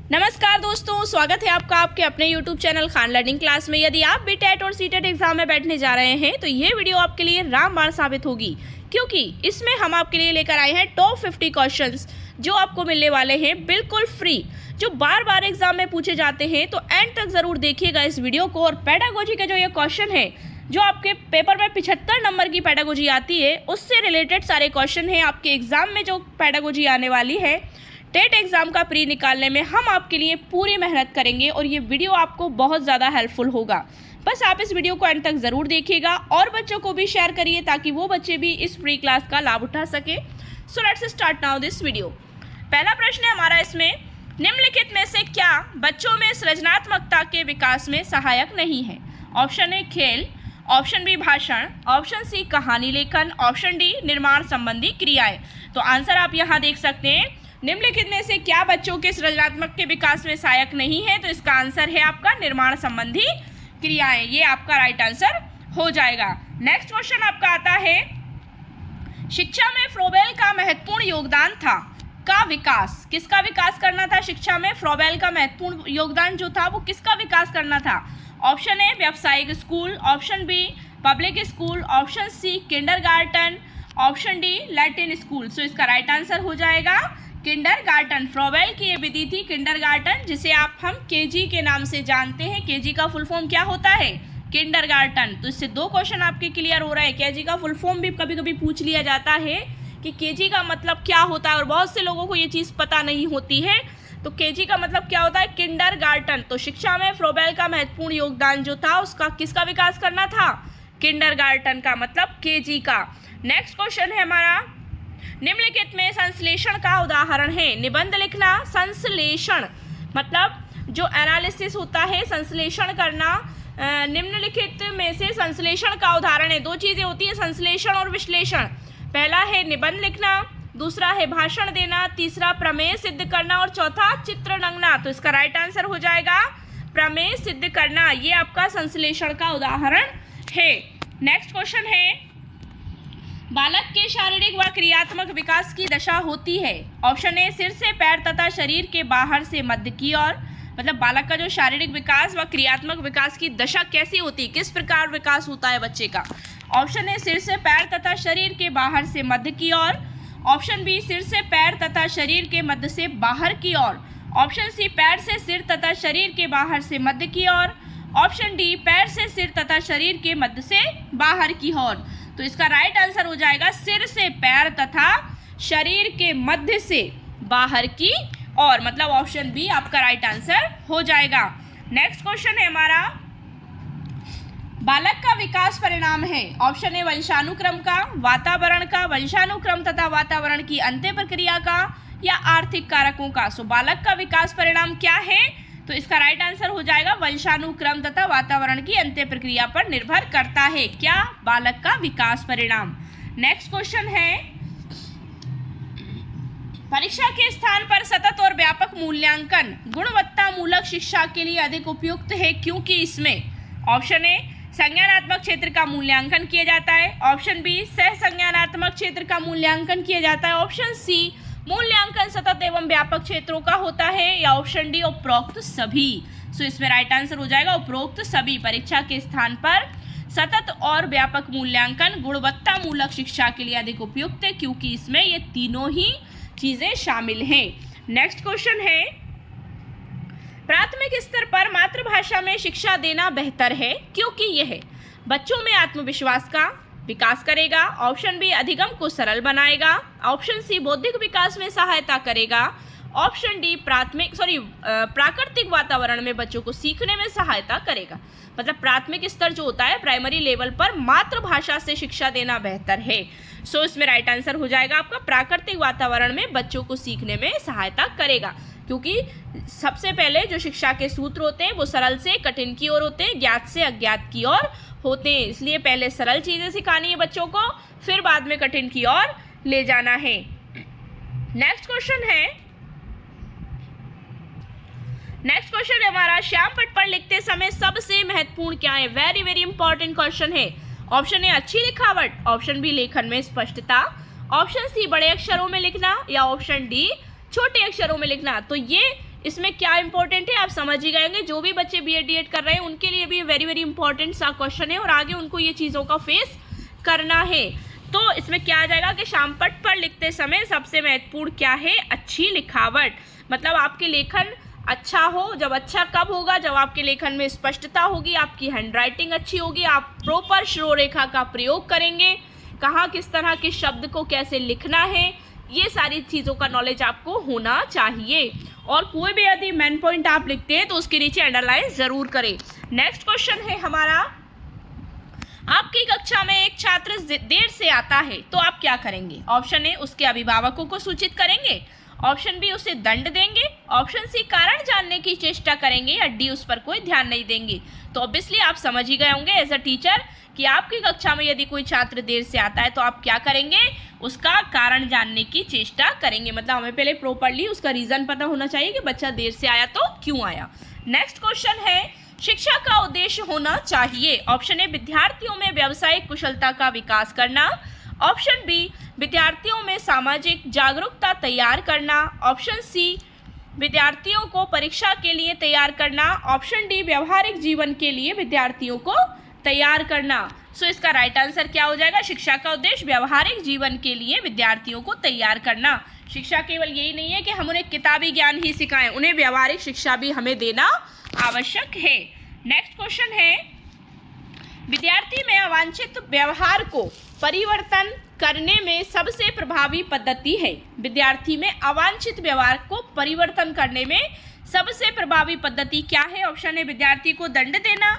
नमस्कार दोस्तों, स्वागत है आपका आपके अपने YouTube channel Khan learning class में। यदि आप भी टेट और सीटेट एग्जाम में बैठने जा रहे हैं तो ये वीडियो आपके लिए रामबाण साबित होगी, क्योंकि इसमें हम आपके लिए लेकर आए हैं टॉप 50 क्वेश्चंस जो आपको मिलने वाले हैं बिल्कुल फ्री, जो बार बार एग्जाम में पूछे जाते हैं। तो एंड तक जरूर देखिएगा इस वीडियो को। और पेडागोजी के जो ये क्वेश्चन है, जो आपके पेपर में 75 नंबर की पेडागोजी आती है, उससे रिलेटेड सारे क्वेश्चन हैं। आपके एग्जाम में जो पेडागोजी आने वाली है टेट एग्जाम का प्री निकालने में हम आपके लिए पूरी मेहनत करेंगे और ये वीडियो आपको बहुत ज़्यादा हेल्पफुल होगा। बस आप इस वीडियो को एंड तक ज़रूर देखिएगा और बच्चों को भी शेयर करिए ताकि वो बच्चे भी इस फ्री क्लास का लाभ उठा सके। So let's start now this video. पहला प्रश्न है हमारा इसमें, निम्नलिखित में से क्या बच्चों में सृजनात्मकता के विकास में सहायक नहीं है? ऑप्शन ए खेल, ऑप्शन बी भाषण, ऑप्शन सी कहानी लेखन, ऑप्शन डी निर्माण संबंधी क्रियाएं। तो आंसर आप यहाँ देख सकते हैं, निम्नलिखित में से क्या बच्चों के सृजनात्मक के विकास में सहायक नहीं है? तो इसका आंसर है आपका निर्माण संबंधी क्रियाएं। ये आपका राइट आंसर हो जाएगा। नेक्स्ट क्वेश्चन आपका आता है, शिक्षा में फ्रोबेल का महत्वपूर्ण योगदान था का विकास। किसका विकास करना था? शिक्षा में फ्रोबेल का महत्वपूर्ण योगदान जो था वो किसका विकास करना था? ऑप्शन ए व्यावसायिक school, option B public school, option C kindergarten, option D Latin school. So इसका राइट आंसर हो जाएगा किंडरगार्टन। फ्रोबेल की ये विधि थी किंडरगार्टन, जिसे हम केजी के नाम से जानते हैं। केजी का फुल फॉर्म क्या होता है? किंडरगार्टन। तो इससे दो क्वेश्चन आपके क्लियर हो रहा है। केजी का फुल फॉर्म भी कभी कभी पूछ लिया जाता है कि केजी का मतलब क्या होता है, और बहुत से लोगों को ये चीज़ पता नहीं होती है। तो केजी का मतलब क्या होता है? किंडरगार्टन। तो शिक्षा में फ्रोबेल का महत्वपूर्ण योगदान जो था उसका किसका विकास करना था? किंडरगार्टन का, मतलब केजी का। नेक्स्ट क्वेश्चन है हमारा, निम्नलिखित में संश्लेषण का उदाहरण है। निबंध लिखना, संश्लेषण मतलब जो एनालिसिस होता है, संश्लेषण करना। निम्नलिखित में से संश्लेषण का उदाहरण है। दो चीज़ें होती है, संश्लेषण और विश्लेषण। पहला है निबंध लिखना, दूसरा है भाषण देना, तीसरा प्रमेय सिद्ध करना और चौथा चित्र रंगना। तो इसका राइट आंसर हो जाएगा प्रमेय सिद्ध करना। ये आपका संश्लेषण का उदाहरण है। नेक्स्ट क्वेश्चन है, बालक के शारीरिक व क्रियात्मक विकास की दशा होती है। ऑप्शन ए सिर से पैर तथा शरीर के बाहर से मध्य की ओर। मतलब बालक का जो शारीरिक विकास व क्रियात्मक विकास की दशा कैसी होती है, किस प्रकार विकास होता है बच्चे का? ऑप्शन ए सिर से पैर तथा शरीर के बाहर से मध्य की ओर, ऑप्शन बी सिर से पैर तथा शरीर के मध्य से बाहर की ओर, ऑप्शन सी पैर से सिर तथा शरीर के बाहर से मध्य की ओर, ऑप्शन डी पैर से सिर तथा शरीर के मध्य से बाहर की ओर। तो इसका राइट आंसर हो जाएगा सिर से पैर तथा शरीर के मध्य से बाहर की ओर, मतलब ऑप्शन बी आपका राइट आंसर हो जाएगा। नेक्स्ट क्वेश्चन है हमारा, बालक का विकास परिणाम है। ऑप्शन ए वंशानुक्रम का, वातावरण का, वंशानुक्रम तथा वातावरण की अंत्य प्रक्रिया का, या आर्थिक कारकों का। सो बालक का विकास परिणाम क्या है? तो इसका राइट आंसर हो जाएगा वंशानुक्रम तथा वातावरण की अंत्य प्रक्रिया पर निर्भर करता है क्या? बालक का विकास परिणाम। नेक्स्ट क्वेश्चन है, परीक्षा के स्थान पर सतत और व्यापक मूल्यांकन गुणवत्ता मूलक शिक्षा के लिए अधिक उपयुक्त है क्योंकि इसमें ऑप्शन ए संज्ञानात्मक क्षेत्र का मूल्यांकन किया जाता है, ऑप्शन बी सह संज्ञानात्मक क्षेत्र का मूल्यांकन किया जाता है, ऑप्शन सी मूल्यांकन सतत एवं व्यापक क्षेत्रों का होता है, या ऑप्शन डी उपरोक्त सभी। सो इसमें राइट आंसर हो जाएगा उपरोक्त सभी। परीक्षा के स्थान पर सतत और व्यापक मूल्यांकन गुणवत्ता मूलक शिक्षा के लिए अधिक उपयुक्त है क्योंकि इसमें ये तीनों ही चीजें शामिल हैं। नेक्स्ट क्वेश्चन है, प्राथमिक स्तर पर मातृभाषा में शिक्षा देना बेहतर है क्योंकि यह बच्चों में आत्मविश्वास का विकास करेगा, ऑप्शन बी अधिगम को सरल बनाएगा, ऑप्शन सी बौद्धिक विकास में सहायता करेगा, ऑप्शन डी प्राकृतिक वातावरण में बच्चों को सीखने में सहायता करेगा। मतलब प्राथमिक स्तर जो होता है, प्राइमरी लेवल पर मातृभाषा से शिक्षा देना बेहतर है। सो इसमें राइट आंसर हो जाएगा आपका प्राकृतिक वातावरण में बच्चों को सीखने में सहायता करेगा, क्योंकि सबसे पहले जो शिक्षा के सूत्र होते हैं वो सरल से कठिन की ओर होते हैं, ज्ञात से अज्ञात की ओर होते हैं। इसलिए पहले सरल चीज़ें सिखानी है बच्चों को, फिर बाद में कठिन की ओर ले जाना है। नेक्स्ट क्वेश्चन है हमारा, श्याम पट पर लिखते समय सबसे महत्वपूर्ण क्या है? वेरी वेरी इंपॉर्टेंट क्वेश्चन है। ऑप्शन ए अच्छी लिखावट, ऑप्शन बी लेखन में स्पष्टता, ऑप्शन सी बड़े अक्षरों में लिखना, या ऑप्शन डी छोटे अक्षरों में लिखना। तो ये इसमें क्या इंपॉर्टेंट है आप समझ ही गए होंगे। जो भी बच्चे बीएड डीएड कर रहे हैं उनके लिए भी वेरी वेरी इंपॉर्टेंट सा क्वेश्चन है और आगे उनको ये चीज़ों का फेस करना है। तो इसमें क्या आ जाएगा कि शामपट पर लिखते समय सबसे महत्वपूर्ण क्या है, अच्छी लिखावट। मतलब आपके लेखन अच्छा हो। जब अच्छा कब होगा, जब आपके लेखन में स्पष्टता होगी, आपकी हैंडराइटिंग अच्छी होगी, आप प्रॉपर शिरोरेखा का प्रयोग करेंगे, कहाँ किस तरह के शब्द को कैसे लिखना है, ये सारी चीज़ों का नॉलेज आपको होना चाहिए। और कोई भी यदि मेन पॉइंट आप लिखते हैं तो उसके नीचे अंडरलाइन ज़रूर करें। नेक्स्ट क्वेश्चन है हमारा, आपकी कक्षा में एक छात्र देर से आता है तो आप क्या करेंगे। ऑप्शन ए, उसके अभिभावकों को सूचित करेंगे। ऑप्शन बी, उसे दंड देंगे। ऑप्शन सी, कारण जानने की चेष्टा करेंगे। या डी, उस पर कोई ध्यान नहीं देंगे। तो ऑब्वियसली आप समझ ही गए होंगे एज अ टीचर कि आपकी कक्षा में यदि कोई छात्र देर से आता है तो आप क्या करेंगे, उसका कारण जानने की चेष्टा करेंगे। मतलब हमें पहले प्रॉपरली उसका रीज़न पता होना चाहिए कि बच्चा देर से आया तो क्यों आया। नेक्स्ट क्वेश्चन है, शिक्षा का उद्देश्य होना चाहिए। ऑप्शन ए, विद्यार्थियों में व्यावसायिक कुशलता का विकास करना। ऑप्शन बी, विद्यार्थियों में सामाजिक जागरूकता तैयार करना। ऑप्शन सी, विद्यार्थियों को परीक्षा के लिए तैयार करना। ऑप्शन डी, व्यवहारिक जीवन के लिए विद्यार्थियों को तैयार करना। सो इसका राइट आंसर क्या हो जाएगा, शिक्षा का उद्देश्य व्यवहारिक जीवन के लिए विद्यार्थियों को तैयार करना। शिक्षा केवल यही नहीं है कि हम उन्हें किताबी ज्ञान ही सिखाएं, उन्हें व्यवहारिक शिक्षा भी हमें देना आवश्यक है। नेक्स्ट क्वेश्चन है, विद्यार्थी में अवांछित व्यवहार को परिवर्तन करने में सबसे प्रभावी पद्धति है। विद्यार्थी में अवांछित व्यवहार को परिवर्तन करने में सबसे प्रभावी पद्धति क्या है। ऑप्शन है, विद्यार्थी को दंड देना,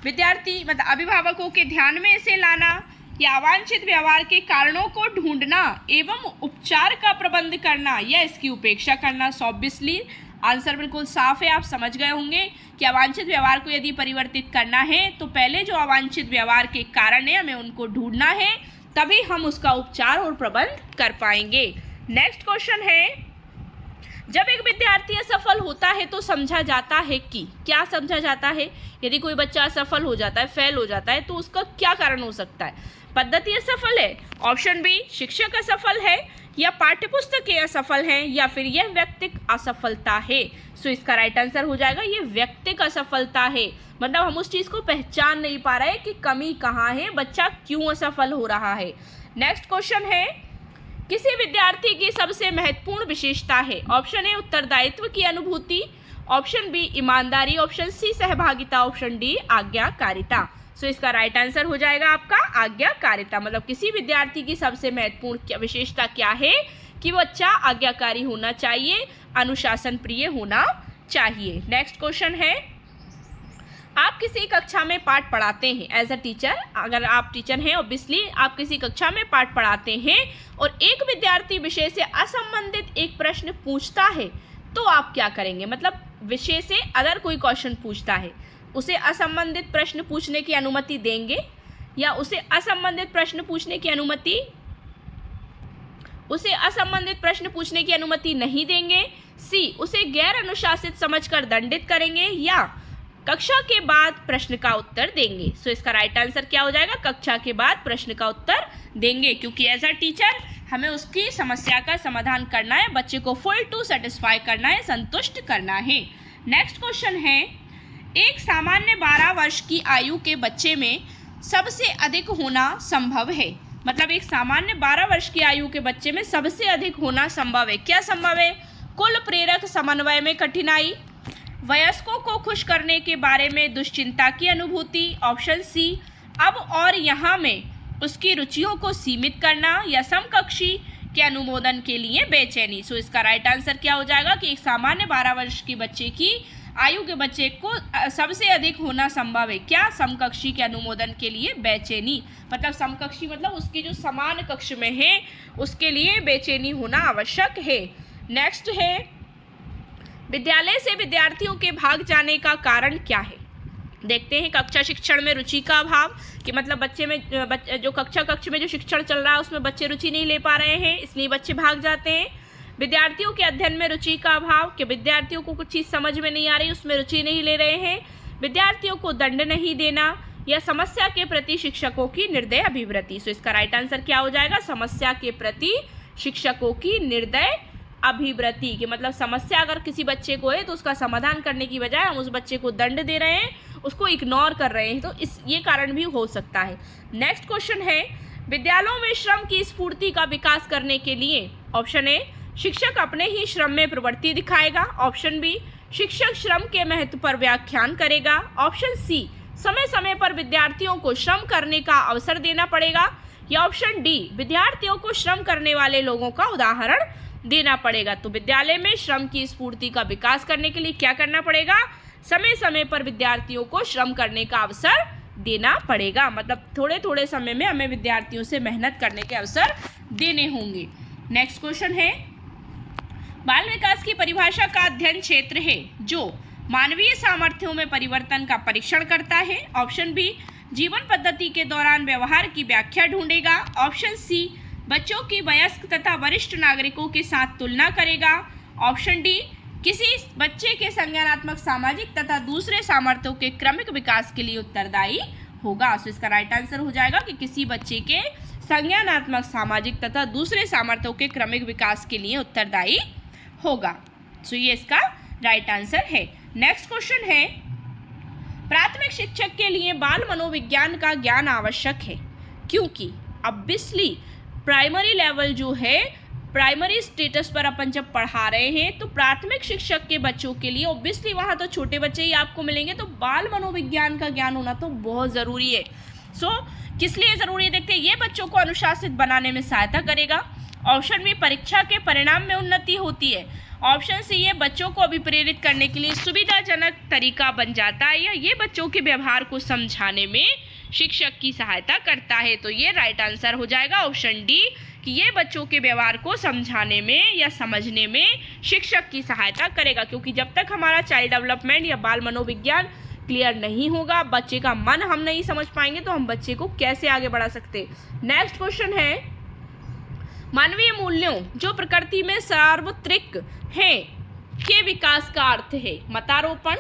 विद्यार्थी मतलब अभिभावकों के ध्यान में इसे लाना, या अवांछित व्यवहार के कारणों को ढूंढना एवं उपचार का प्रबंध करना, या इसकी उपेक्षा करना। सो ऑब्वियसली आंसर बिल्कुल साफ है, आप समझ गए होंगे कि अवांछित व्यवहार को यदि परिवर्तित करना है तो पहले जो अवांछित व्यवहार के कारण है हमें उनको ढूंढना है, तभी हम उसका उपचार और प्रबंध कर पाएंगे। नेक्स्ट क्वेश्चन है, जब एक विद्यार्थी असफल होता है तो समझा जाता है कि क्या समझा जाता है। यदि कोई बच्चा असफल हो जाता है, फेल हो जाता है, तो उसका क्या कारण हो सकता है। पद्धति असफल है, ऑप्शन बी शिक्षक असफल है, या पाठ्यपुस्तकें असफल हैं, या फिर यह व्यक्तिक असफलता है। सो इसका राइट आंसर हो जाएगा ये व्यक्तिक असफलता है। मतलब हम उस चीज़ को पहचान नहीं पा रहे कि कमी कहाँ है, बच्चा क्यों असफल हो रहा है। नेक्स्ट क्वेश्चन है, किसी विद्यार्थी की सबसे महत्वपूर्ण विशेषता है। ऑप्शन ए उत्तरदायित्व की अनुभूति, ऑप्शन बी ईमानदारी, ऑप्शन सी सहभागिता, ऑप्शन डी आज्ञाकारिता। सो इसका राइट आंसर हो जाएगा आपका आज्ञाकारिता। मतलब किसी विद्यार्थी की सबसे महत्वपूर्ण विशेषता क्या है कि वो बच्चा आज्ञाकारी होना चाहिए, अनुशासन प्रिय होना चाहिए। नेक्स्ट क्वेश्चन है, आप किसी कक्षा में पाठ पढ़ाते हैं एज अ टीचर। अगर आप टीचर हैं ऑब्वियसली आप किसी कक्षा में पाठ पढ़ाते हैं और एक विद्यार्थी विषय से असंबंधित एक प्रश्न पूछता है तो आप क्या करेंगे। मतलब विषय से अगर कोई क्वेश्चन पूछता है, उसे असंबंधित प्रश्न पूछने की अनुमति देंगे, या उसे असंबंधित प्रश्न पूछने की अनुमति नहीं देंगे। सी, उसे गैर अनुशासित समझकर दंडित करेंगे, या कक्षा के बाद प्रश्न का उत्तर देंगे। सो इसका राइट आंसर क्या हो जाएगा, कक्षा के बाद प्रश्न का उत्तर देंगे, क्योंकि एज अ टीचर हमें उसकी समस्या का समाधान करना है, बच्चे को फुल टू सेटिस्फाई करना है, संतुष्ट करना है। नेक्स्ट क्वेश्चन है, एक सामान्य 12 वर्ष की आयु के बच्चे में सबसे अधिक होना संभव है। मतलब एक सामान्य 12 वर्ष की आयु के बच्चे में सबसे अधिक होना संभव है। क्या संभव है, कुल प्रेरक समन्वय में कठिनाई, वयस्कों को खुश करने के बारे में दुश्चिंता की अनुभूति, ऑप्शन सी अब और यहाँ में उसकी रुचियों को सीमित करना, या समकक्षी के अनुमोदन के लिए बेचैनी। सो इसका राइट आंसर क्या हो जाएगा कि एक सामान्य 12 वर्ष के बच्चे की आयु के बच्चे को सबसे अधिक होना संभव है क्या, समकक्षी के अनुमोदन के लिए बेचैनी। मतलब समकक्षी मतलब उसकी जो समान कक्ष में है उसके लिए बेचैनी होना आवश्यक है। नेक्स्ट है, विद्यालय से विद्यार्थियों के भाग जाने का कारण क्या है। देखते हैं, कक्षा शिक्षण में रुचि का अभाव, कि मतलब बच्चे में जो कक्ष में जो शिक्षण चल रहा है उसमें बच्चे रुचि नहीं ले पा रहे हैं, इसलिए बच्चे भाग जाते हैं। विद्यार्थियों के अध्ययन में रुचि का अभाव, कि विद्यार्थियों को कुछ चीज़ समझ में नहीं आ रही, उसमें रुचि नहीं ले रहे हैं। विद्यार्थियों को दंड नहीं देना, या समस्या के प्रति शिक्षकों की निर्दय अभिवृत्ति। सो इसका राइट आंसर क्या हो जाएगा, समस्या के प्रति शिक्षकों की निर्दय अभिवृत्ति कि मतलब समस्या अगर किसी बच्चे को है तो उसका समाधान करने की बजाय हम उस बच्चे को दंड दे रहे हैं, उसको इग्नोर कर रहे हैं, तो ये कारण भी हो सकता है। नेक्स्ट क्वेश्चन है, विद्यालयों में श्रम की स्फूर्ति का विकास करने के लिए ऑप्शन ए, शिक्षक अपने ही श्रम में प्रवृत्ति दिखाएगा, ऑप्शन बी, शिक्षक श्रम के महत्व पर व्याख्यान करेगा, ऑप्शन सी, समय समय पर विद्यार्थियों को श्रम करने का अवसर देना पड़ेगा, या ऑप्शन डी, विद्यार्थियों को श्रम करने वाले लोगों का उदाहरण देना पड़ेगा। तो विद्यालय में श्रम की स्फूर्ति का विकास करने के लिए क्या करना पड़ेगा? समय समय पर विद्यार्थियों को श्रम करने का अवसर देना पड़ेगा, मतलब थोड़े थोड़े समय में हमें विद्यार्थियों से मेहनत करने के अवसर देने होंगे। नेक्स्ट क्वेश्चन है, बाल विकास की परिभाषा का अध्ययन क्षेत्र है जो मानवीय सामर्थ्यों में परिवर्तन का परीक्षण करता है, ऑप्शन बी, जीवन पद्धति के दौरान व्यवहार की व्याख्या ढूंढेगा, ऑप्शन सी, बच्चों की वयस्क तथा वरिष्ठ नागरिकों के साथ तुलना करेगा, ऑप्शन डी, किसी बच्चे के संज्ञानात्मक सामाजिक तथा दूसरे सामर्थ्यों के क्रमिक विकास के लिए उत्तरदायी होगा। तो इसका राइट आंसर हो जाएगा कि किसी बच्चे के संज्ञानात्मक सामाजिक तथा दूसरे सामर्थ्यों के क्रमिक विकास के लिए उत्तरदायी होगा। तो ये इसका राइट आंसर है। नेक्स्ट क्वेश्चन है, प्राथमिक शिक्षक के लिए बाल मनोविज्ञान का ज्ञान आवश्यक है क्योंकि ऑब्वियसली प्राइमरी लेवल जो है, प्राइमरी स्टेटस पर अपन जब पढ़ा रहे हैं तो प्राथमिक शिक्षक के बच्चों के लिए ऑब्वियसली वहाँ तो छोटे बच्चे ही आपको मिलेंगे, तो बाल मनोविज्ञान का ज्ञान होना तो बहुत ज़रूरी है। किस लिए ज़रूरी है देखते हैं, ये बच्चों को अनुशासित बनाने में सहायता करेगा, ऑप्शन बी, परीक्षा के परिणाम में उन्नति होती है, ऑप्शन सी, ये बच्चों को अभिप्रेरित करने के लिए सुविधाजनक तरीका बन जाता है, या ये बच्चों के व्यवहार को समझाने में शिक्षक की सहायता करता है। तो ये राइट आंसर हो जाएगा ऑप्शन डी कि ये बच्चों के व्यवहार को समझाने में या समझने में शिक्षक की सहायता करेगा, क्योंकि जब तक हमारा चाइल्ड डेवलपमेंट या बाल मनोविज्ञान क्लियर नहीं होगा, बच्चे का मन हम नहीं समझ पाएंगे, तो हम बच्चे को कैसे आगे बढ़ा सकते। नेक्स्ट क्वेश्चन है, मानवीय मूल्यों जो प्रकृति में सार्वत्रिक हैं के विकास का अर्थ है मतारोपण,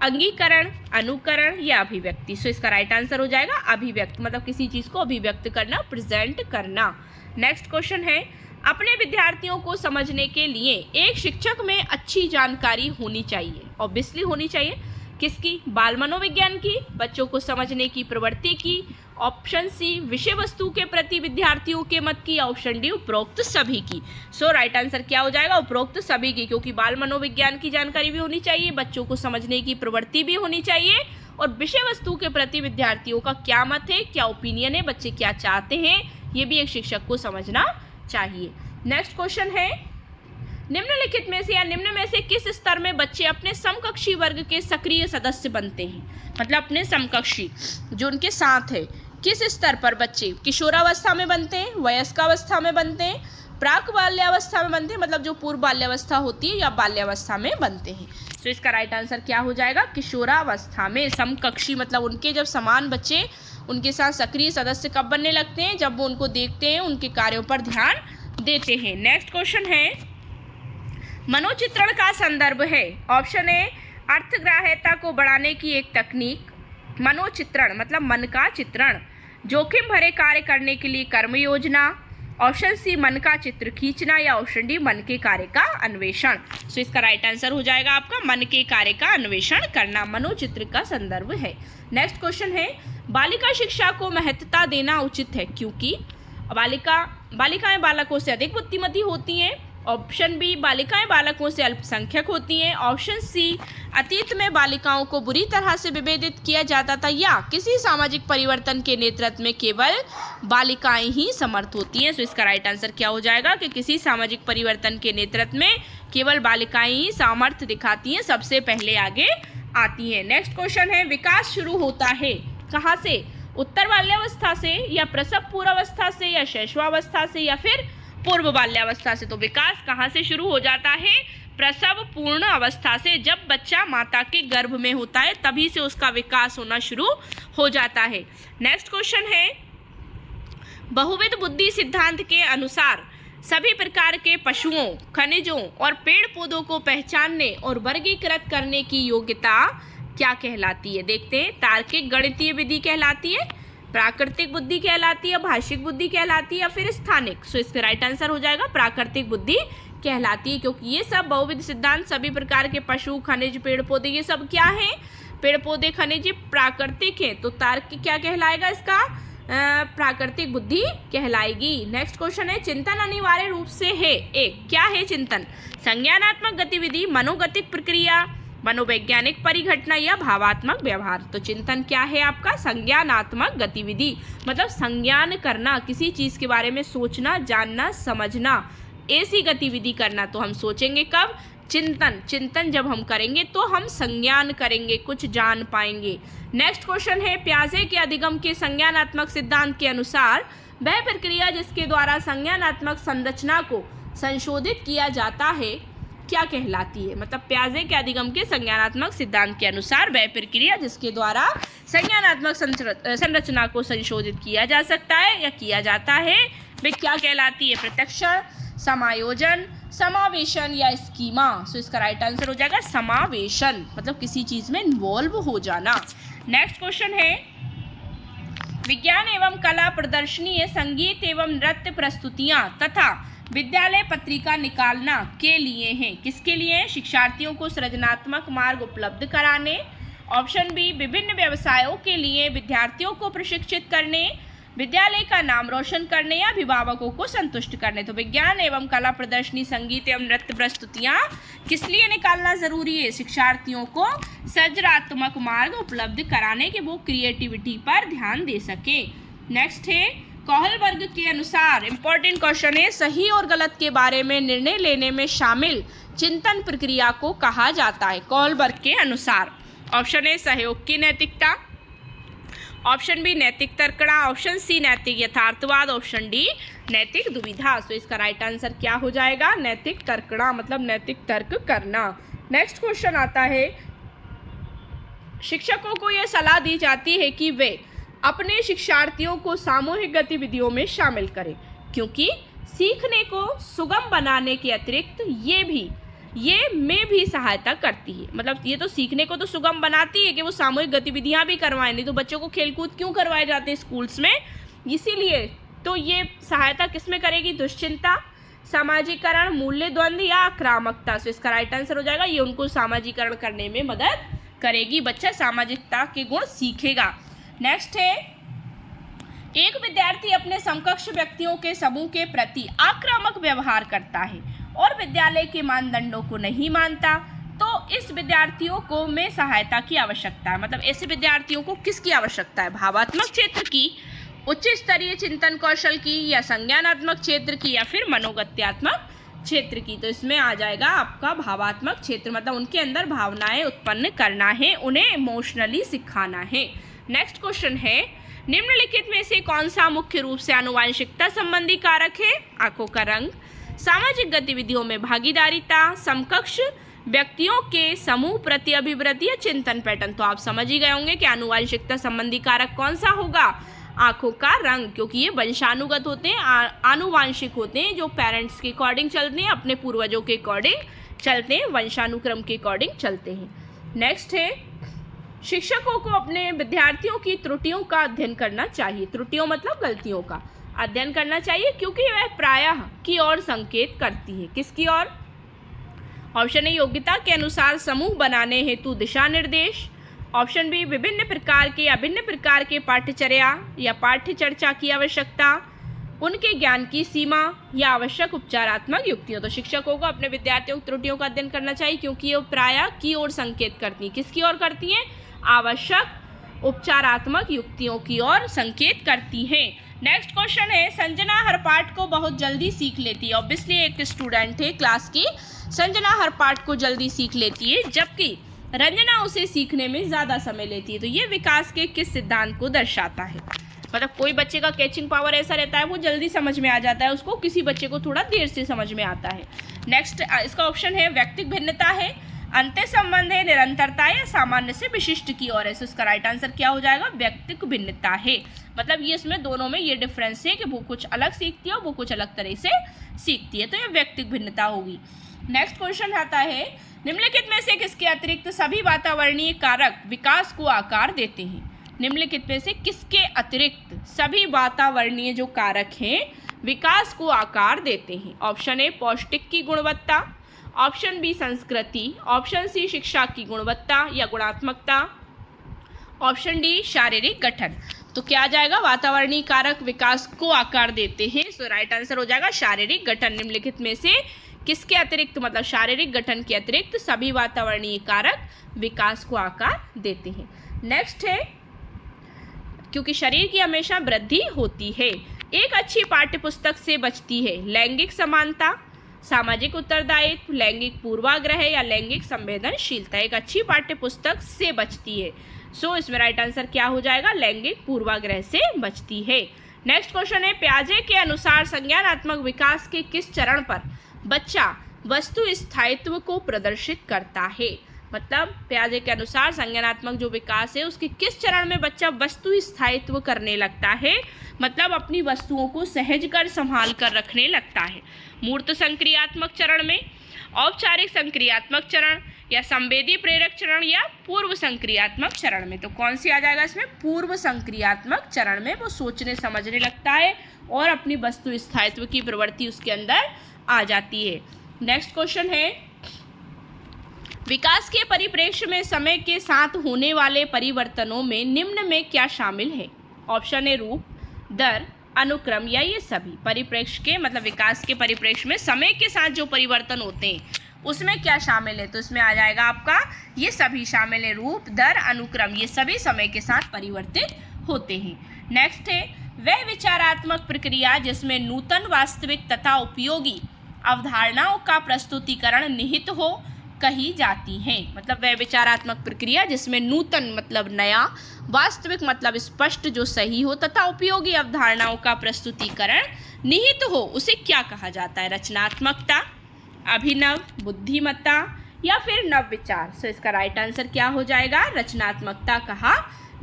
अंगीकरण, अनुकरण या अभिव्यक्ति। सो इसका राइट आंसर हो जाएगा अभिव्यक्ति, मतलब किसी चीज़ को अभिव्यक्त करना, प्रेजेंट करना। नेक्स्ट क्वेश्चन है, अपने विद्यार्थियों को समझने के लिए एक शिक्षक में अच्छी जानकारी होनी चाहिए, ऑब्वियसली होनी चाहिए, किसकी? बाल मनोविज्ञान की, बच्चों को समझने की प्रवृत्ति की, ऑप्शन सी, विषय वस्तु के प्रति विद्यार्थियों के मत की, ऑप्शन डी, उपरोक्त सभी की। सो राइट आंसर क्या हो जाएगा? उपरोक्त सभी की, क्योंकि बाल मनोविज्ञान की जानकारी भी होनी चाहिए, बच्चों को समझने की प्रवृत्ति भी होनी चाहिए, और विषय वस्तु के प्रति विद्यार्थियों का क्या मत है, क्या ओपिनियन है, बच्चे क्या चाहते हैं, ये भी एक शिक्षक को समझना चाहिए। नेक्स्ट क्वेश्चन है, निम्नलिखित में से या निम्न में से किस स्तर में बच्चे अपने समकक्षी वर्ग के सक्रिय सदस्य बनते हैं? मतलब अपने समकक्षी जो उनके साथ है, किस स्तर पर बच्चे किशोरावस्था में बनते हैं, वयस्कावस्था में बनते हैं, प्राक बाल्यावस्था में बनते हैं, मतलब जो पूर्व बाल्यावस्था होती है, या बाल्यावस्था में बनते हैं। तो इसका राइट आंसर क्या हो जाएगा? किशोरावस्था में। समकक्षी मतलब उनके जब समान बच्चे उनके साथ सक्रिय सदस्य कब बनने लगते हैं? जब वो उनको देखते हैं, उनके कार्यों पर ध्यान देते हैं। नेक्स्ट क्वेश्चन है, मनोचित्रण का संदर्भ है, ऑप्शन ए, अर्थग्राह्यता को बढ़ाने की एक तकनीक, मनोचित्रण मतलब मन का चित्रण, जोखिम भरे कार्य करने के लिए कर्म योजना, ऑप्शन सी, मन का चित्र खींचना, या ऑप्शन डी, मन के कार्य का अन्वेषण। सो इसका राइट आंसर हो जाएगा आपका मन के कार्य का अन्वेषण करना, मनोचित्र का संदर्भ है। नेक्स्ट क्वेश्चन है, बालिका शिक्षा को महत्वता देना उचित है क्योंकि बालिकाएं बालकों से अधिक बुद्धिमती होती हैं, ऑप्शन बी, बालिकाएं बालकों से अल्पसंख्यक होती हैं, ऑप्शन सी, अतीत में बालिकाओं को बुरी तरह से विभेदित किया जाता था, या किसी सामाजिक परिवर्तन के नेतृत्व में केवल बालिकाएं ही समर्थ होती हैं। सो इसका राइट आंसर क्या हो जाएगा कि किसी सामाजिक परिवर्तन के नेतृत्व में केवल बालिकाएं ही सामर्थ्य दिखाती हैं, सबसे पहले आगे आती हैं। नेक्स्ट क्वेश्चन है, विकास शुरू होता है कहाँ से? उत्तर बाल्यावस्था से, या प्रसव पूर्वावस्था से, या शैशवावस्था से, या फिर पूर्व बाल्यावस्था से? तो विकास कहाँ से शुरू हो जाता है? प्रसव पूर्ण अवस्था से। जब बच्चा माता के गर्भ में होता है तभी से उसका विकास होना शुरू हो जाता है। नेक्स्ट क्वेश्चन है, बहुविध बुद्धि सिद्धांत के अनुसार सभी प्रकार के पशुओं, खनिजों और पेड़ पौधों को पहचानने और वर्गीकृत करने की योग्यता क्या कहलाती है? देखते हैं, तार्किक गणितीय विधि कहलाती है, प्राकृतिक बुद्धि कहलाती है, भाषिक बुद्धि कहलाती है, या फिर स्थानिक? सो इसका राइट आंसर हो जाएगा प्राकृतिक बुद्धि कहलाती है, क्योंकि ये सब बहुविध सिद्धांत सभी प्रकार के पशु, खनिज, पेड़ पौधे, ये सब क्या हैं? पेड़ पौधे, खनिज प्राकृतिक हैं, तो तार्किक क्या कहलाएगा? इसका प्राकृतिक बुद्धि कहलाएगी। नेक्स्ट क्वेश्चन है, चिंतन अनिवार्य रूप से है एक, क्या है चिंतन? संज्ञानात्मक गतिविधि, मनोगतिक प्रक्रिया, मनोवैज्ञानिक परिघटना या भावात्मक व्यवहार। तो चिंतन क्या है आपका? संज्ञानात्मक गतिविधि, मतलब संज्ञान करना, किसी चीज के बारे में सोचना, जानना, समझना, ऐसी गतिविधि करना। तो हम सोचेंगे कब? चिंतन। चिंतन जब हम करेंगे तो हम संज्ञान करेंगे, कुछ जान पाएंगे। नेक्स्ट क्वेश्चन है, प्याजे के अधिगम के संज्ञानात्मक सिद्धांत के अनुसार वह प्रक्रिया जिसके द्वारा संज्ञानात्मक संरचना को संशोधित किया जाता है क्या कहलाती है? मतलब प्याजे के अधिगम के संज्ञानात्मक सिद्धांत के अनुसार वह प्रक्रिया जिसके द्वारा संज्ञानात्मक संरचना को संशोधित किया जा सकता है या किया जाता है, वे क्या कहलाती है? प्रत्यक्षण, समायोजन, समावेशन या स्कीमा। सो इसका राइट आंसर हो जाएगा समावेशन, मतलब किसी चीज में इन्वॉल्व हो जाना। नेक्स्ट क्वेश्चन है, विज्ञान एवं कला प्रदर्शनी, संगीत एवं नृत्य प्रस्तुतियां तथा विद्यालय पत्रिका निकालना के लिए हैं। किसके लिए? शिक्षार्थियों को सृजनात्मक मार्ग उपलब्ध कराने। ऑप्शन बी, विभिन्न व्यवसायों के लिए विद्यार्थियों को प्रशिक्षित करने, विद्यालय का नाम रोशन करने या अभिभावकों को संतुष्ट करने। तो विज्ञान एवं कला प्रदर्शनी, संगीत एवं नृत्य प्रस्तुतियां किस लिए निकालना जरूरी है? शिक्षार्थियों को सृजनात्मक मार्ग उपलब्ध कराने के वो क्रिएटिविटी पर ध्यान दे सके। नेक्स्ट है, कौहल वर्ग के अनुसार, इंपॉर्टेंट क्वेश्चन है, सही और गलत के बारे में निर्णय लेने में शामिल चिंतन प्रक्रिया को कहा जाता है कौहल वर्ग के अनुसार। ऑप्शन ए, सहयोग की नैतिकता, ऑप्शन बी, नैतिक तर्कणा, ऑप्शन सी, नैतिक यथार्थवाद, ऑप्शन डी, नैतिक दुविधा। सो इसका राइट आंसर क्या हो जाएगा? नैतिक तर्कणा, मतलब नैतिक तर्क करना। नेक्स्ट क्वेश्चन आता है, शिक्षकों को यह सलाह दी जाती है कि वे अपने शिक्षार्थियों को सामूहिक गतिविधियों में शामिल करें, क्योंकि सीखने को सुगम बनाने के अतिरिक्त ये में भी सहायता करती है। मतलब ये तो सीखने को तो सुगम बनाती है कि वो सामूहिक गतिविधियां भी करवाएं, नहीं तो बच्चों को खेलकूद क्यों करवाए जाते हैं स्कूल्स में? इसीलिए तो ये सहायता किसमें करेगी? दुश्चिंता, सामाजिकरण, मूल्य द्वंद्व या आक्रामकता। तो इसका राइट आंसर हो जाएगा, ये उनको सामाजिकरण करने में मदद करेगी, बच्चा सामाजिकता के गुण सीखेगा। नेक्स्ट है, एक विद्यार्थी अपने समकक्ष व्यक्तियों के समूह के प्रति आक्रामक व्यवहार करता है और विद्यालय के मानदंडों को नहीं मानता, तो इस विद्यार्थियों को में सहायता की आवश्यकता है। मतलब ऐसे विद्यार्थियों को किसकी आवश्यकता है? भावात्मक क्षेत्र की, उच्च स्तरीय चिंतन कौशल की, या संज्ञानात्मक क्षेत्र की, या फिर मनोगत्यात्मक क्षेत्र की। तो इसमें आ जाएगा आपका भावात्मक क्षेत्र, मतलब उनके अंदर भावनाएं उत्पन्न करना है, उन्हें इमोशनली सिखाना है। नेक्स्ट क्वेश्चन है, निम्नलिखित में से कौन सा मुख्य रूप से आनुवांशिकता संबंधी कारक है? आंखों का रंग, सामाजिक गतिविधियों में भागीदारिता, समकक्ष व्यक्तियों के समूह प्रति अभिवृत्ति या चिंतन पैटर्न। तो आप समझ ही गए होंगे कि आनुवांशिकता संबंधी कारक कौन सा होगा? आंखों का रंग, क्योंकि ये वंशानुगत होते हैं, आनुवांशिक होते हैं, जो पेरेंट्स के अकॉर्डिंग चलते हैं, अपने पूर्वजों के अकॉर्डिंग चलते हैं, वंशानुक्रम के अकॉर्डिंग चलते हैं। नेक्स्ट है, शिक्षकों को अपने विद्यार्थियों की त्रुटियों का अध्ययन करना चाहिए। त्रुटियों मतलब गलतियों का अध्ययन करना चाहिए, क्योंकि वह प्रायः की ओर संकेत करती है। किसकी ओर? ऑप्शन ए, योग्यता के अनुसार समूह बनाने हेतु दिशा निर्देश, ऑप्शन बी, विभिन्न प्रकार के या भिन्न प्रकार के पाठ्यचर्या या पाठ्य चर्चा की आवश्यकता, उनके ज्ञान की सीमा या आवश्यक उपचारात्मक युक्तियों। तो शिक्षकों को अपने विद्यार्थियों की त्रुटियों का अध्ययन करना चाहिए, क्योंकि ये प्रायः की ओर संकेत करती हैं। किसकी ओर करती हैं? आवश्यक उपचारात्मक युक्तियों की ओर संकेत करती हैं। नेक्स्ट क्वेश्चन है, संजना हर पाठ को बहुत जल्दी सीख लेती है। ऑब्वियसली एक स्टूडेंट है क्लास की, संजना हर पाठ को जल्दी सीख लेती है, जबकि रंजना उसे सीखने में ज़्यादा समय लेती है। तो ये विकास के किस सिद्धांत को दर्शाता है? मतलब कोई बच्चे का कैचिंग पावर ऐसा रहता है, वो जल्दी समझ में आ जाता है उसको, किसी बच्चे को थोड़ा देर से समझ में आता है। नेक्स्ट इसका ऑप्शन है, व्यक्तिक भिन्नता है, अंत्य संबंध है, निरंतरता या सामान्य से विशिष्ट की ओर है। तो इसका राइट आंसर क्या हो जाएगा? व्यक्तिक भिन्नता है। मतलब ये इसमें दोनों में ये डिफरेंस है कि वो कुछ अलग सीखती है और वो कुछ अलग तरह से सीखती है, तो ये व्यक्तिक भिन्नता होगी। नेक्स्ट क्वेश्चन आता है, निम्नलिखित में से किसके अतिरिक्त सभी वातावरणीय कारक विकास को आकार देते हैं? निम्नलिखित में से किसके अतिरिक्त सभी वातावरणीय जो कारक हैं विकास को आकार देते हैं? ऑप्शन ए पौष्टिक की गुणवत्ता, ऑप्शन बी संस्कृति, ऑप्शन सी शिक्षा की गुणवत्ता या गुणात्मकता, ऑप्शन डी शारीरिक गठन। तो क्या आ जाएगा? वातावरणीय कारक विकास को आकार देते हैं। सो राइट आंसर हो जाएगा शारीरिक गठन। निम्नलिखित में से किसके अतिरिक्त, मतलब शारीरिक गठन के अतिरिक्त सभी वातावरणीय कारक विकास को आकार देते हैं। नेक्स्ट है, क्योंकि शरीर की हमेशा वृद्धि होती है, एक अच्छी पाठ्यपुस्तक से बचती है लैंगिक समानता, सामाजिक उत्तरदायित्व, लैंगिक पूर्वाग्रह या लैंगिक संवेदनशीलता। एक अच्छी पाठ्यपुस्तक से बचती है। सो इसमें राइट आंसर क्या हो जाएगा? लैंगिक पूर्वाग्रह से बचती है। नेक्स्ट क्वेश्चन है, पियाजे के अनुसार संज्ञानात्मक विकास के किस चरण पर बच्चा वस्तु स्थायित्व को प्रदर्शित करता है? मतलब पियाजे के अनुसार संज्ञानात्मक जो विकास है उसके किस चरण में बच्चा वस्तु स्थायित्व करने लगता है? मतलब अपनी वस्तुओं को सहज कर संभाल कर रखने लगता है। मूर्त संक्रियात्मक चरण में, औपचारिक संक्रियात्मक चरण या संवेदी प्रेरक चरण या पूर्व संक्रियात्मक चरण में? तो कौन सी आ जाएगा इसमें? पूर्व संक्रियात्मक चरण में वो सोचने समझने लगता है और अपनी वस्तु स्थायित्व की प्रवृत्ति उसके अंदर आ जाती है। नेक्स्ट क्वेश्चन है, विकास के परिप्रेक्ष्य में समय के साथ होने वाले परिवर्तनों में निम्न में क्या शामिल है? ऑप्शन ए रूप, दर, अनुक्रम या ये सभी। परिप्रेक्ष्य के मतलब विकास के परिप्रेक्ष्य में समय के साथ जो परिवर्तन होते हैं उसमें क्या शामिल है? तो इसमें आ जाएगा आपका ये सभी शामिल है, रूप, दर, अनुक्रम, ये सभी समय के साथ परिवर्तित होते हैं। नेक्स्ट है, वह विचारात्मक प्रक्रिया जिसमें नूतन, वास्तविक तथा उपयोगी अवधारणाओं का प्रस्तुतिकरण निहित हो कही जाती है। मतलब वह विचारात्मक प्रक्रिया जिसमें नूतन मतलब नया, वास्तविक मतलब स्पष्ट जो सही हो तथा उपयोगी अवधारणाओं का प्रस्तुतिकरण निहित हो, उसे क्या कहा जाता है? रचनात्मकता, अभिनव, बुद्धिमत्ता या फिर नव विचार। सो इसका राइट आंसर क्या हो जाएगा? रचनात्मकता कहा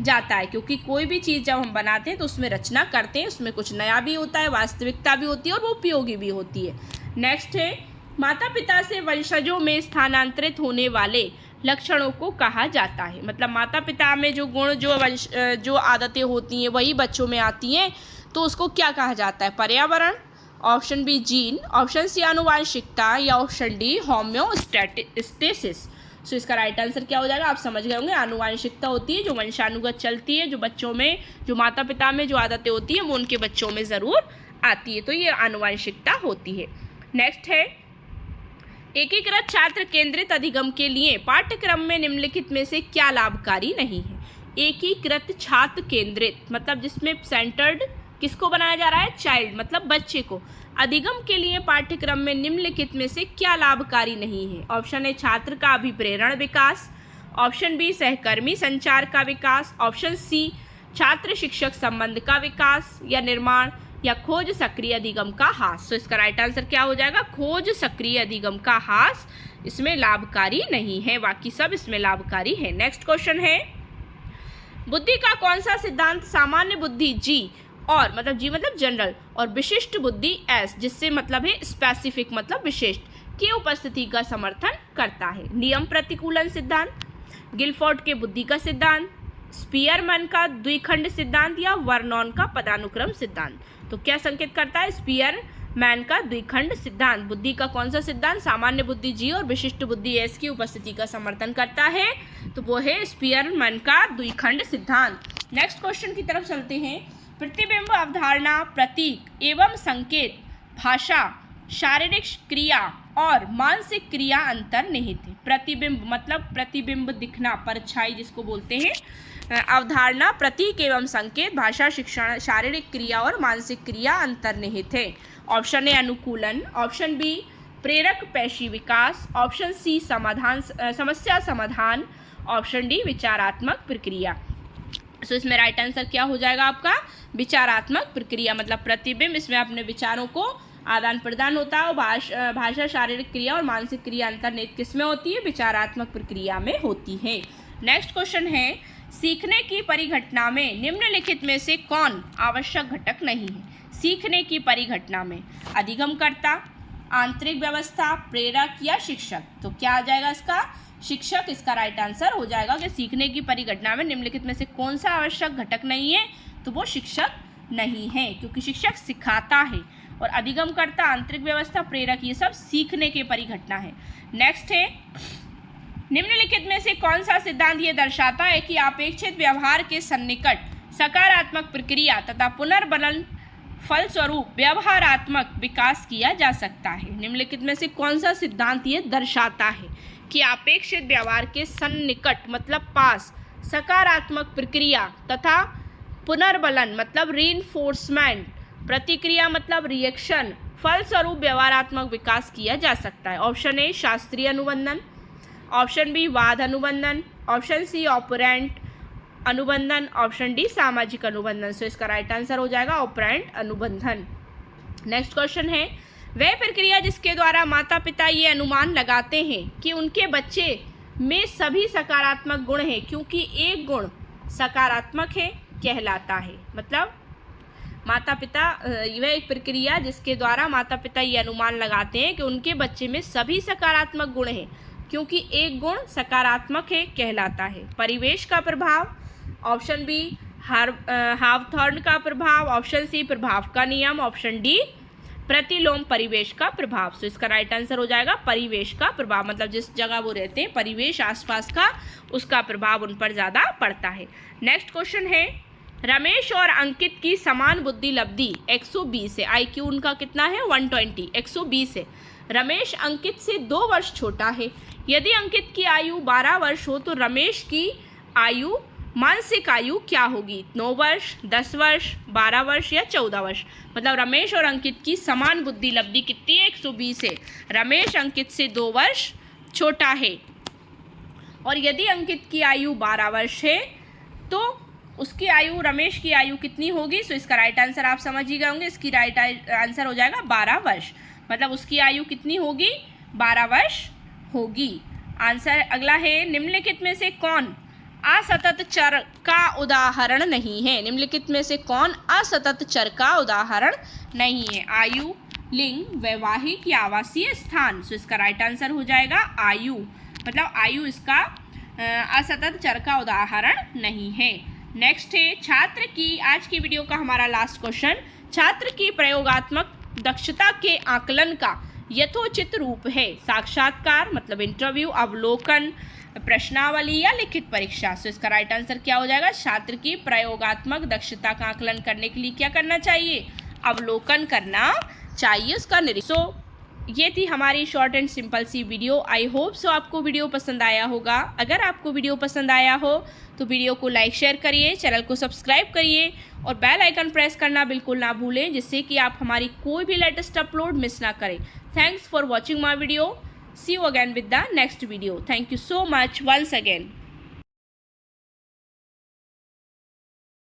जाता है, क्योंकि कोई भी चीज़ जब हम बनाते हैं तो उसमें रचना करते हैं, उसमें कुछ नया भी होता है, वास्तविकता भी होती है और वो उपयोगी भी होती है। नेक्स्ट है, माता पिता से वंशजों में स्थानांतरित होने वाले लक्षणों को कहा जाता है। मतलब माता पिता में जो गुण, जो आदतें होती हैं वही बच्चों में आती हैं, तो उसको क्या कहा जाता है? पर्यावरण, option B gene, option C आनुवांशिकता या ऑप्शन डी होम्योस्टैसिस। सो इसका राइट आंसर क्या हो जाएगा? आप समझ गए होंगे, आनुवांशिकता होती है जो वंशानुगत चलती है, जो बच्चों में, जो माता पिता में जो आदतें होती हैं वो उनके बच्चों में ज़रूर आती है, तो ये आनुवांशिकता होती है। नेक्स्ट है, एकीकृत छात्र केंद्रित अधिगम के लिए पाठ्यक्रम में निम्नलिखित में से क्या लाभकारी नहीं है? एकीकृत छात्र केंद्रित मतलब जिसमें सेंटर्ड किसको बनाया जा रहा है? चाइल्ड मतलब बच्चे को। अधिगम के लिए पाठ्यक्रम में निम्नलिखित में से क्या लाभकारी नहीं है? ऑप्शन ए छात्र का अभिप्रेरण विकास, ऑप्शन बी सहकर्मी संचार का विकास, ऑप्शन सी छात्र शिक्षक संबंध का विकास या निर्माण, या खोज सक्रिय अधिगम का ह्रास। तो इसका राइट आंसर क्या हो जाएगा? खोज सक्रिय अधिगम का ह्रास इसमें लाभकारी नहीं है, बाकी सब इसमें लाभकारी है। नेक्स्ट क्वेश्चन है, बुद्धि का कौन सा सिद्धांत सामान्य बुद्धि जी और मतलब जी मतलब जनरल और विशिष्ट बुद्धि एस, जिससे मतलब है स्पेसिफिक मतलब विशिष्ट, की उपस्थिति का समर्थन करता है? नियम प्रतिकूलन सिद्धांत, गिलफोर्ड के बुद्धि का सिद्धांत, स्पीयरमैन का द्विखंड सिद्धांत या वर्नॉन का पदानुक्रम सिद्धांत? तो क्या संकेत करता है? स्पीयरमैन का द्विखंड सिद्धांत बुद्धि का कौन सा सिद्धांत सामान्य बुद्धि जी और विशिष्ट बुद्धि एस की उपस्थिति का समर्थन करता है? तो वो है स्पीयरमैन का द्विखंड सिद्धांत। नेक्स्ट क्वेश्चन की तरफ चलते हैं। प्रतिबिंब, अवधारणा, प्रतीक एवं संकेत, भाषा, शारीरिक क्रिया और मानसिक क्रिया अंतर्निहित है। प्रतिबिंब मतलब प्रतिबिंब दिखना, परछाई जिसको बोलते हैं। अवधारणा, प्रतीक एवं संकेत, भाषा, शिक्षण, शारीरिक क्रिया और मानसिक क्रिया अंतर्निहित है। ऑप्शन ए अनुकूलन, ऑप्शन बी प्रेरक पेशी विकास, ऑप्शन सी समस्या समाधान, ऑप्शन डी विचारात्मक प्रक्रिया। सो इसमें राइट आंसर क्या हो जाएगा आपका? विचारात्मक प्रक्रिया। मतलब प्रतिबिंब, इसमें अपने विचारों को आदान प्रदान होता है, और भाषा, शारीरिक क्रिया और मानसिक क्रिया अंतर्निहित किसमें होती है? विचारात्मक प्रक्रिया में होती है। नेक्स्ट क्वेश्चन है, सीखने की परिघटना में निम्नलिखित में से कौन आवश्यक घटक नहीं है? सीखने की परिघटना में अधिगमकर्ता, आंतरिक व्यवस्था, प्रेरक या शिक्षक? तो क्या आ जाएगा इसका? शिक्षक इसका राइट आंसर हो जाएगा कि सीखने की परिघटना में निम्नलिखित में से कौन सा आवश्यक घटक नहीं है? तो वो शिक्षक नहीं है, क्योंकि शिक्षक सिखाता है और अधिगमकर्ता, आंतरिक व्यवस्था, प्रेरक, ये सब सीखने के परिघटना है। नेक्स्ट है, निम्नलिखित में से कौन सा सिद्धांत ये दर्शाता है कि अपेक्षित व्यवहार के सन्निकट सकारात्मक प्रक्रिया तथा पुनर्बलन फलस्वरूप व्यवहारात्मक विकास किया जा सकता है। निम्नलिखित में से कौन सा सिद्धांत ये दर्शाता है कि अपेक्षित व्यवहार के सन्निकट मतलब पास, सकारात्मक प्रक्रिया तथा पुनर्बलन मतलब रीइंफोर्समेंट, प्रतिक्रिया मतलब रिएक्शन, फलस्वरूप व्यवहारात्मक विकास किया जा सकता है। ऑप्शन ए शास्त्रीय अनुबंधन, ऑप्शन बी वाद अनुबंधन, ऑप्शन सी ऑपरेंट अनुबंधन, ऑप्शन डी सामाजिक अनुबंधन। सो इसका राइट आंसर हो जाएगा ऑपरेंट अनुबंधन। नेक्स्ट क्वेश्चन है, वह प्रक्रिया जिसके द्वारा माता पिता ये अनुमान लगाते हैं कि उनके बच्चे में सभी सकारात्मक गुण हैं क्योंकि एक गुण सकारात्मक है कहलाता है। मतलब माता पिता, वह एक प्रक्रिया जिसके द्वारा माता पिता ये अनुमान लगाते हैं कि उनके बच्चे में सभी सकारात्मक गुण हैं क्योंकि एक गुण सकारात्मक है कहलाता है। परिवेश का प्रभाव, ऑप्शन बी हावथॉर्न का प्रभाव, ऑप्शन सी प्रभाव का नियम, ऑप्शन डी प्रतिलोम परिवेश का प्रभाव। सो इसका राइट आंसर हो जाएगा परिवेश का प्रभाव, मतलब जिस जगह वो रहते हैं परिवेश आसपास का, उसका प्रभाव उन पर ज़्यादा पड़ता है। नेक्स्ट क्वेश्चन है, रमेश और अंकित की समान बुद्धि लब्धि 120 है। IQ उनका कितना है 120, 120 है। रमेश अंकित से 2 वर्ष छोटा है। यदि अंकित की आयु 12 वर्ष हो तो रमेश की आयु मानसिक आयु क्या होगी? 9 वर्ष, 10 वर्ष, 12 वर्ष या 14 वर्ष। मतलब रमेश और अंकित की समान बुद्धि लब्धि कितनी है 120 है। रमेश अंकित से 2 वर्ष छोटा है और यदि अंकित की आयु 12 वर्ष है तो उसकी आयु, रमेश की आयु कितनी होगी? सो इसका राइट आंसर आप समझ ही गए होंगे, इसकी राइट आंसर हो जाएगा 12 वर्ष। मतलब उसकी आयु कितनी होगी? 12 वर्ष होगी। आंसर अगला है, निम्नलिखित में से कौन असतत चर का उदाहरण नहीं है? निम्नलिखित में से कौन असतत चर का उदाहरण नहीं है? आयु, लिंग, वैवाहिक या आवासीय स्थान। सो इसका राइट आंसर हो जाएगा आयु। मतलब आयु इसका असतत चर का उदाहरण नहीं है। नेक्स्ट है, छात्र की, आज की वीडियो का हमारा लास्ट क्वेश्चन, छात्र की प्रयोगात्मक दक्षता के आकलन का यथोचित रूप है। साक्षात्कार मतलब इंटरव्यू, अवलोकन, प्रश्नावली या लिखित परीक्षा। सो इसका राइट आंसर क्या हो जाएगा? छात्र की प्रयोगात्मक दक्षता का आकलन करने के लिए क्या करना चाहिए? अवलोकन करना चाहिए, उसका निरीक्षण। ये थी हमारी शॉर्ट एंड सिंपल सी वीडियो। आई होप सो आपको वीडियो पसंद आया होगा। अगर आपको वीडियो पसंद आया हो तो वीडियो को लाइक शेयर करिए, चैनल को सब्सक्राइब करिए और बेल आइकन प्रेस करना बिल्कुल ना भूलें, जिससे कि आप हमारी कोई भी लेटेस्ट अपलोड मिस ना करें। Thanks for watching my video. See you again with the next video. Thank you so much once again.